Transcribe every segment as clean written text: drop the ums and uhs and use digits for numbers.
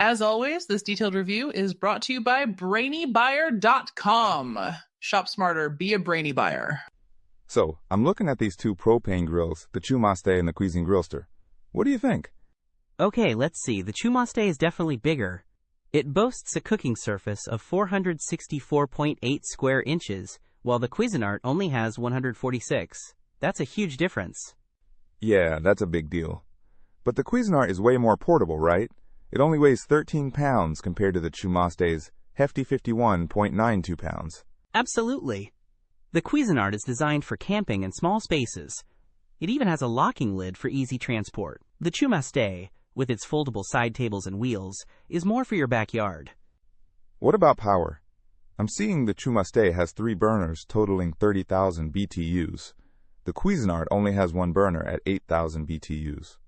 As always, this detailed review is brought to you by BrainyBuyer.com. Shop smarter, be a brainy buyer. So, I'm looking at these two propane grills, the ChuMaste and the Cuisinart Grillster. What do you think? Okay, let's see. The ChuMaste is definitely bigger. It boasts a cooking surface of 464.8 square inches, while the Cuisinart only has 146. That's a huge difference. Yeah, that's a big deal. But the Cuisinart is way more portable, right? It only weighs 13 pounds compared to the ChuMaste's hefty 51.92 pounds. Absolutely. The Cuisinart is designed for camping and small spaces. It even has a locking lid for easy transport. The ChuMaste, with its foldable side tables and wheels, is more for your backyard. What about power? I'm seeing the ChuMaste has 3 burners totaling 30,000 BTUs. The Cuisinart only has 1 burner at 8,000 BTUs.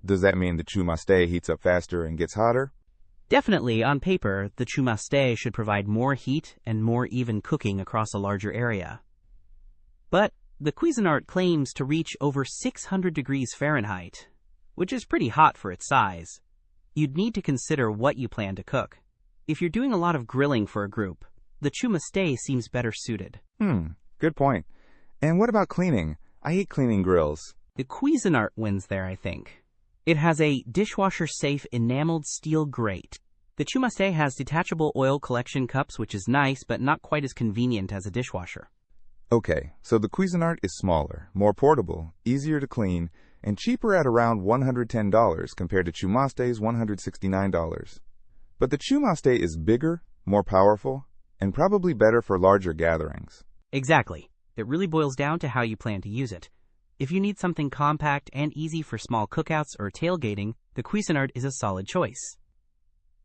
Does that mean the ChuMaste heats up faster and gets hotter? Definitely, on paper, the ChuMaste should provide more heat and more even cooking across a larger area. But the Cuisinart claims to reach over 600 degrees Fahrenheit, which is pretty hot for its size. You'd need to consider what you plan to cook. If you're doing a lot of grilling for a group, the ChuMaste seems better suited. Good point. And what about cleaning? I hate cleaning grills. The Cuisinart wins there, I think. It has a dishwasher-safe enameled steel grate. The ChuMaste has detachable oil collection cups, which is nice, but not quite as convenient as a dishwasher. Okay, so the Cuisinart is smaller, more portable, easier to clean, and cheaper at around $110 compared to ChuMaste's $169. But the ChuMaste is bigger, more powerful, and probably better for larger gatherings. Exactly. It really boils down to how you plan to use it. If you need something compact and easy for small cookouts or tailgating, the Cuisinart is a solid choice.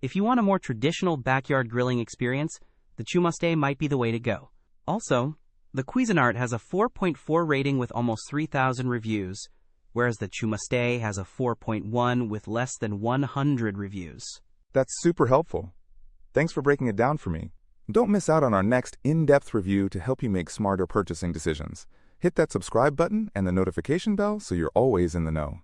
If you want a more traditional backyard grilling experience, the ChuMaste might be the way to go. Also, the Cuisinart has a 4.4 rating with almost 3,000 reviews, whereas the ChuMaste has a 4.1 with less than 100 reviews. That's super helpful. Thanks for breaking it down for me. Don't miss out on our next in-depth review to help you make smarter purchasing decisions. Hit that subscribe button and the notification bell so you're always in the know.